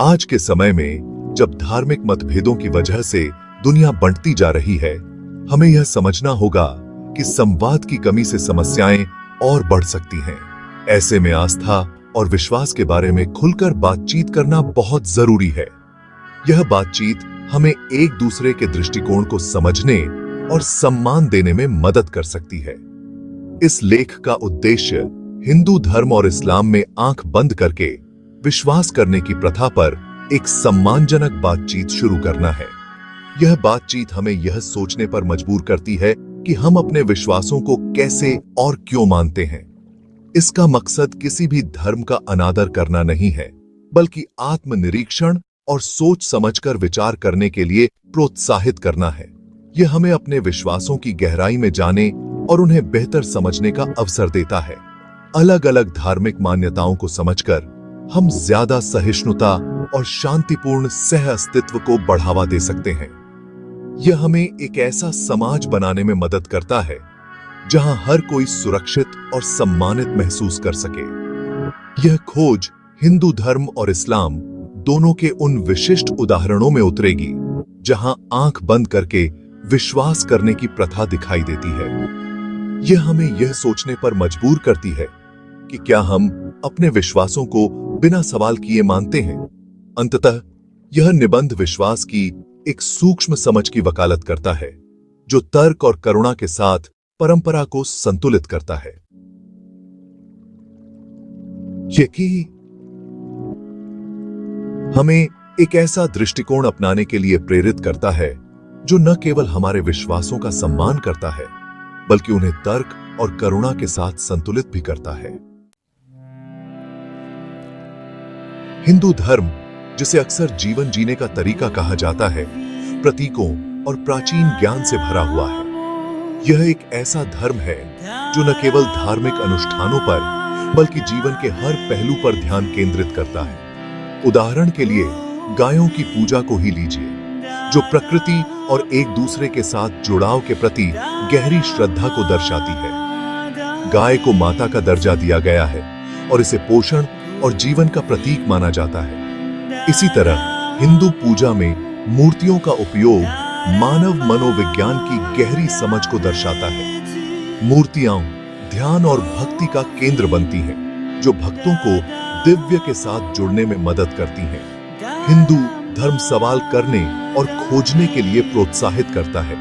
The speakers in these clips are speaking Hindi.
आज के समय में जब धार्मिक मतभेदों की वजह से दुनिया बंटती जा रही है, हमें यह समझना होगा कि संवाद की कमी से समस्याएं और बढ़ सकती हैं। ऐसे में आस्था और विश्वास के बारे में खुलकर बातचीत करना बहुत जरूरी है। यह बातचीत हमें एक दूसरे के दृष्टिकोण को समझने और सम्मान देने में मदद कर सकती है। इस लेख का उद्देश्य हिंदू धर्म और इस्लाम में आंख बंद करके विश्वास करने की प्रथा पर एक सम्मानजनक बातचीत शुरू करना है। यह बातचीत हमें यह सोचने पर मजबूर करती है कि हम अपने विश्वासों को कैसे और क्यों मानते हैं। इसका मकसद किसी भी धर्म का अनादर करना नहीं है, बल्कि आत्मनिरीक्षण और सोच समझकर विचार करने के लिए प्रोत्साहित करना है। यह हमें अपने विश्वासों की गहराई में जाने और उन्हें बेहतर समझने का अवसर देता है। अलग अलग धार्मिक मान्यताओं को समझकर हम ज्यादा सहिष्णुता और शांतिपूर्ण सह अस्तित्व को बढ़ावा दे सकते हैं। यह हमें एक ऐसा समाज बनाने में मदद करता है जहां हर कोई सुरक्षित और सम्मानित महसूस कर सके। यह खोज हिंदू धर्म और इस्लाम दोनों के उन विशिष्ट उदाहरणों में उतरेगी जहां आंख बंद करके विश्वास करने की प्रथा दिखाई देती है। यह हमें यह सोचने पर मजबूर करती है कि क्या हम अपने विश्वासों को बिना सवाल किए मानते हैं। अंततः यह निबंध विश्वास की एक सूक्ष्म समझ की वकालत करता है, जो तर्क और करुणा के साथ परंपरा को संतुलित करता है। यह हमें एक ऐसा दृष्टिकोण अपनाने के लिए प्रेरित करता है जो न केवल हमारे विश्वासों का सम्मान करता है, बल्कि उन्हें तर्क और करुणा के साथ संतुलित भी करता है। हिंदू धर्म, जिसे अक्सर जीवन जीने का तरीका कहा जाता है, प्रतीकों और प्राचीन ज्ञान से भरा हुआ है। यह एक ऐसा धर्म है जो न केवल धार्मिक अनुष्ठानों पर, बल्कि जीवन के हर पहलू पर ध्यान केंद्रित करता है। उदाहरण के लिए गायों की पूजा को ही लीजिए, जो प्रकृति और एक दूसरे के साथ जुड़ाव के प्रति गहरी श्रद्धा को दर्शाती है। गाय को माता का दर्जा दिया गया है और इसे पोषण और जीवन का प्रतीक माना जाता है। इसी तरह हिंदू पूजा में मूर्तियों का उपयोग मानव मनोविज्ञान की गहरी समझ को दर्शाता है। मूर्तियां ध्यान और भक्ति का केंद्र बनती हैं, जो भक्तों को दिव्य के साथ जुड़ने में मदद करती हैं। हिंदू धर्म सवाल करने और खोजने के लिए प्रोत्साहित करता है,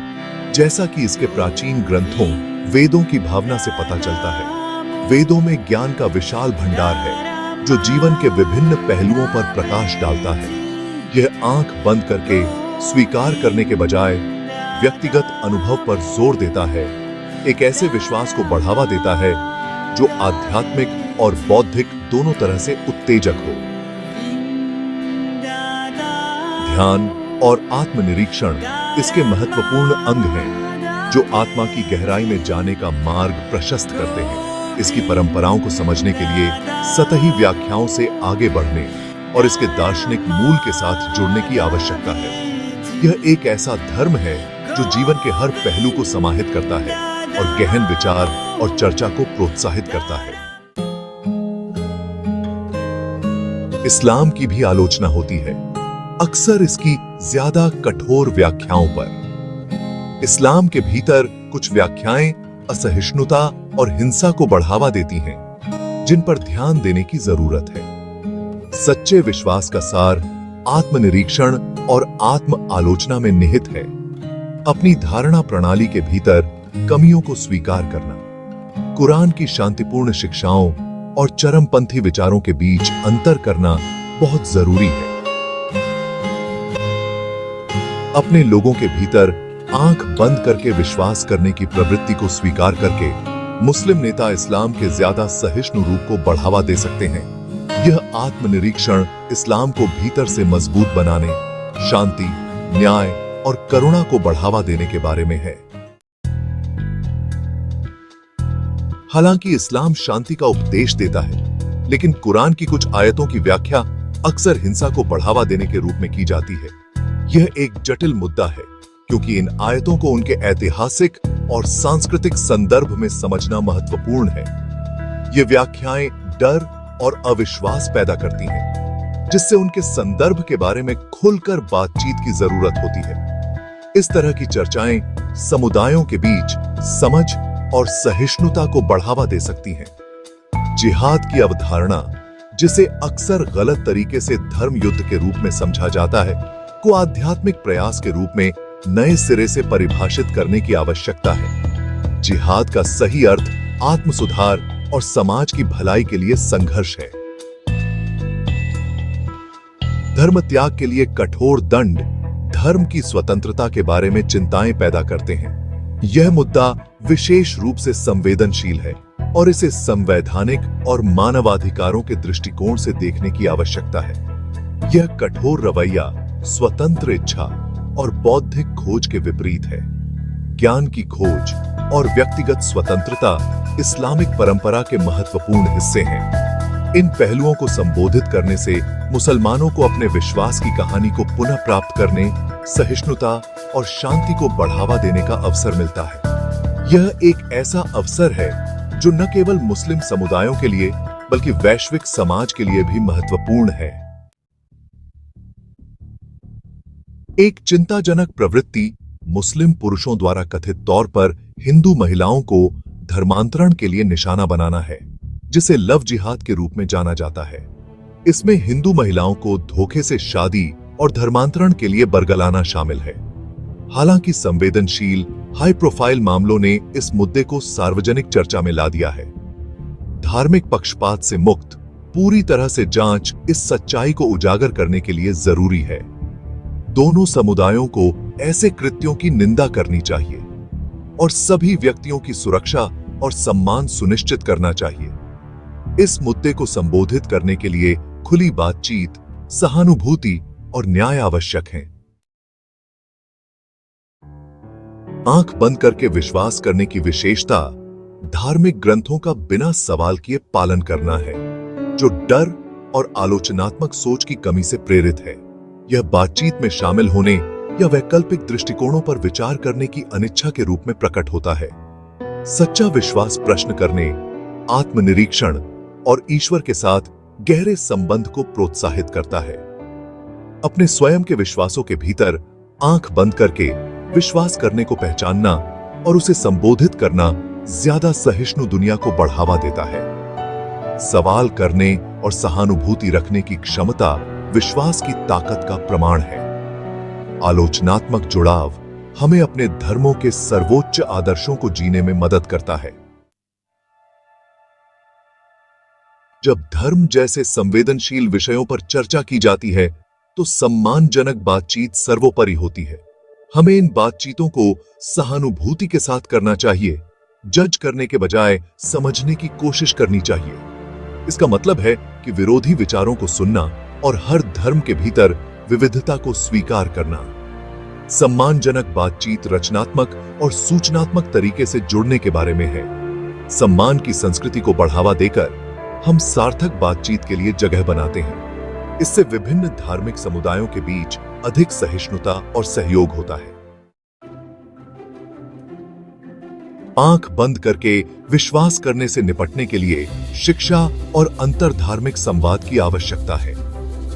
जैसा कि इसके प्राचीन ग्रंथों वेदों की भावना से पता चलता है। वेदों में ज्ञान का विशाल भंडार है, जो जीवन के विभिन्न पहलुओं पर प्रकाश डालता है। यह आंख बंद करके स्वीकार करने के बजाय व्यक्तिगत अनुभव पर जोर देता है, एक ऐसे विश्वास को बढ़ावा देता है जो आध्यात्मिक और बौद्धिक दोनों तरह से उत्तेजक हो। ध्यान और आत्मनिरीक्षण इसके महत्वपूर्ण अंग हैं, जो आत्मा की गहराई में जाने का मार्ग प्रशस्त करते हैं। इसकी परंपराओं को समझने के लिए सतही व्याख्याओं से आगे बढ़ने और इसके दार्शनिक मूल के साथ जुड़ने की आवश्यकता है। यह एक ऐसा धर्म है जो जीवन के हर पहलू को समाहित करता है और गहन विचार और चर्चा को प्रोत्साहित करता है। इस्लाम की भी आलोचना होती है, अक्सर इसकी ज्यादा कठोर व्याख्याओं पर। इस्लाम के भीतर कुछ व्याख्याएं असहिष्णुता और हिंसा को बढ़ावा देती हैं, जिन पर ध्यान देने की जरूरत है। सच्चे विश्वास का सार आत्मनिरीक्षण और आत्म आलोचना में निहित है। अपनी धारणा प्रणाली के भीतर कमियों को स्वीकार करना, कुरान की शांतिपूर्ण शिक्षाओं और चरमपंथी विचारों के बीच अंतर करना बहुत जरूरी है। अपने लोगों के भीतर आंख बंद करके विश्वास करने की प्रवृत्ति को स्वीकार करके मुस्लिम नेता इस्लाम के ज्यादा सहिष्णु रूप को बढ़ावा दे सकते हैं। यह आत्मनिरीक्षण इस्लाम को भीतर से मजबूत बनाने, शांति, न्याय और करुणा को बढ़ावा देने के बारे में है। हालांकि इस्लाम शांति का उपदेश देता है, लेकिन कुरान की कुछ आयतों की व्याख्या अक्सर हिंसा को बढ़ावा देने के रूप में की जाती है। यह एक जटिल मुद्दा है, क्योंकि इन आयतों को उनके ऐतिहासिक और सांस्कृतिक संदर्भ में समझना महत्वपूर्ण है। ये व्याख्याएं डर और अविश्वास पैदा करती हैं, जिससे उनके संदर्भ के बारे में खुलकर बातचीत की जरूरत होती है। इस तरह की चर्चाएं समुदायों के बीच समझ और सहिष्णुता को बढ़ावा दे सकती हैं। जिहाद की अवधारणा, जिसे अक्सर गलत तरीके से धर्म युद्ध के रूप में समझा जाता है, को आध्यात्मिक प्रयास के रूप में नए सिरे से परिभाषित करने की आवश्यकता है। जिहाद का सही अर्थ आत्म सुधार और समाज की भलाई के लिए संघर्ष है। धर्म त्याग के लिए कठोर दंड धर्म की स्वतंत्रता के बारे में चिंताएं पैदा करते हैं। यह मुद्दा विशेष रूप से संवेदनशील है और इसे संवैधानिक और मानवाधिकारों के दृष्टिकोण से देखने की आवश्यकता है। यह कठोर रवैया स्वतंत्र इच्छा और बौद्धिक खोज के विपरीत है। ज्ञान की खोज और व्यक्तिगत स्वतंत्रता इस्लामिक परंपरा के महत्वपूर्ण हिस्से हैं। इन पहलुओं को संबोधित करने से मुसलमानों को अपने विश्वास की कहानी को पुनः प्राप्त करने, सहिष्णुता और शांति को बढ़ावा देने का अवसर मिलता है। यह एक ऐसा अवसर है जो न केवल मुस्लिम समुदायों के लिए बल्कि वैश्विक समाज के लिए भी महत्वपूर्ण है। एक चिंताजनक प्रवृत्ति मुस्लिम पुरुषों द्वारा कथित तौर पर हिंदू महिलाओं को धर्मांतरण के लिए निशाना बनाना है, जिसे लव जिहाद के रूप में जाना जाता है। इसमें हिंदू महिलाओं को धोखे से शादी और धर्मांतरण के लिए बरगलाना शामिल है। हालांकि संवेदनशील हाई प्रोफाइल मामलों ने इस मुद्दे को सार्वजनिक चर्चा में ला दिया है। धार्मिक पक्षपात से मुक्त पूरी तरह से जांच इस सच्चाई को उजागर करने के लिए जरूरी है। दोनों समुदायों को ऐसे कृत्यों की निंदा करनी चाहिए और सभी व्यक्तियों की सुरक्षा और सम्मान सुनिश्चित करना चाहिए। इस मुद्दे को संबोधित करने के लिए खुली बातचीत, सहानुभूति और न्याय आवश्यक हैं। आंख बंद करके विश्वास करने की विशेषता धार्मिक ग्रंथों का बिना सवाल किए पालन करना है, जो डर और आलोचनात्मक सोच की कमी से प्रेरित है। यह बातचीत में शामिल होने या वैकल्पिक दृष्टिकोणों पर विचार करने की अनिच्छा के रूप में प्रकट होता है। सच्चा विश्वास प्रश्न करने, आत्मनिरीक्षण और ईश्वर के साथ गहरे संबंध को प्रोत्साहित करता है। अपने स्वयं के विश्वासों के भीतर आंख बंद करके विश्वास करने को पहचानना और उसे संबोधित करना ज्यादा सहिष्णु दुनिया को बढ़ावा देता है। सवाल करने और सहानुभूति रखने की क्षमता विश्वास की ताकत का प्रमाण है। आलोचनात्मक जुड़ाव हमें अपने धर्मों के सर्वोच्च आदर्शों को जीने में मदद करता है। जब धर्म जैसे संवेदनशील विषयों पर चर्चा की जाती है तो सम्मानजनक बातचीत सर्वोपरि होती है। हमें इन बातचीतों को सहानुभूति के साथ करना चाहिए, जज करने के बजाय समझने की कोशिश करनी चाहिए। इसका मतलब है कि विरोधी विचारों को सुनना और हर धर्म के भीतर विविधता को स्वीकार करना। सम्मानजनक बातचीत रचनात्मक और सूचनात्मक तरीके से जुड़ने के बारे में है। सम्मान की संस्कृति को बढ़ावा देकर हम सार्थक बातचीत के लिए जगह बनाते हैं। इससे विभिन्न धार्मिक समुदायों के बीच अधिक सहिष्णुता और सहयोग होता है। आंख बंद करके विश्वास करने से निपटने के लिए शिक्षा और अंतरधार्मिक संवाद की आवश्यकता है।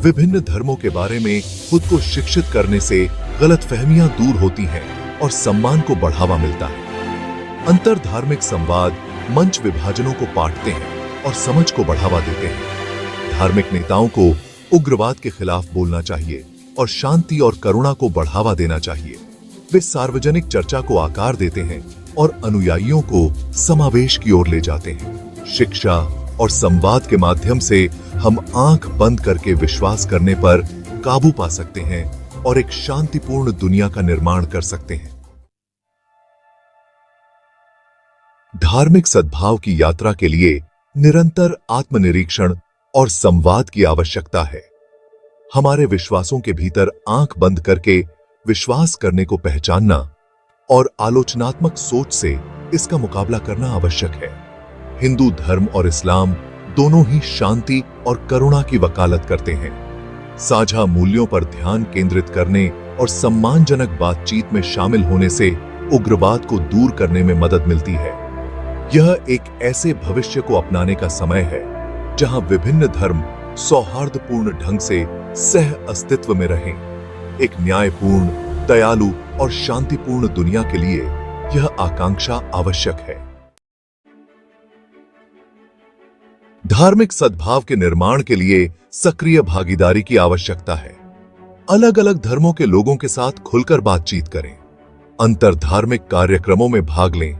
विभिन्न धर्मों के बारे में खुद को शिक्षित करने से गलतफहमियां दूर होती हैं और सम्मान को बढ़ावा मिलता है। अंतरधार्मिक संवाद मंच विभाजनों को पाटते हैं और समझ को बढ़ावा देते हैं। धार्मिक नेताओं को उग्रवाद के खिलाफ बोलना चाहिए और शांति और करुणा को बढ़ावा देना चाहिए। वे सार्वजनिक चर्चा को आकार देते हैं और अनुयायियों को समावेश की ओर ले जाते हैं। शिक्षा और संवाद के माध्यम से हम आंख बंद करके विश्वास करने पर काबू पा सकते हैं और एक शांतिपूर्ण दुनिया का निर्माण कर सकते हैं। धार्मिक सद्भाव की यात्रा के लिए निरंतर आत्मनिरीक्षण और संवाद की आवश्यकता है। हमारे विश्वासों के भीतर आंख बंद करके विश्वास करने को पहचानना और आलोचनात्मक सोच से इसका मुकाबला करना आवश्यक है। हिंदू धर्म और इस्लाम दोनों ही शांति और करुणा की वकालत करते हैं। साझा मूल्यों पर ध्यान केंद्रित करने और सम्मानजनक बातचीत में शामिल होने से उग्रवाद को दूर करने में मदद मिलती है। यह एक ऐसे भविष्य को अपनाने का समय है जहां विभिन्न धर्म सौहार्दपूर्ण ढंग से सह अस्तित्व में रहें। एक न्यायपूर्ण, दयालु और शांतिपूर्ण दुनिया के लिए यह आकांक्षा आवश्यक है। धार्मिक सद्भाव के निर्माण के लिए सक्रिय भागीदारी की आवश्यकता है। अलग अलग धर्मों के लोगों के साथ खुलकर बातचीत करें, अंतरधार्मिक कार्यक्रमों में भाग लें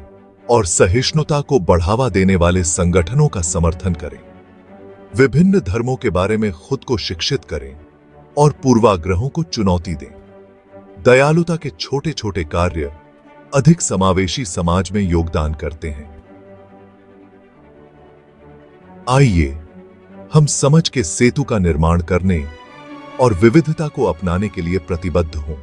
और सहिष्णुता को बढ़ावा देने वाले संगठनों का समर्थन करें। विभिन्न धर्मों के बारे में खुद को शिक्षित करें और पूर्वाग्रहों को चुनौती दें। दयालुता के छोटे छोटे कार्य अधिक समावेशी समाज में योगदान करते हैं। आइए हम समझ के सेतु का निर्माण करने और विविधता को अपनाने के लिए प्रतिबद्ध हों।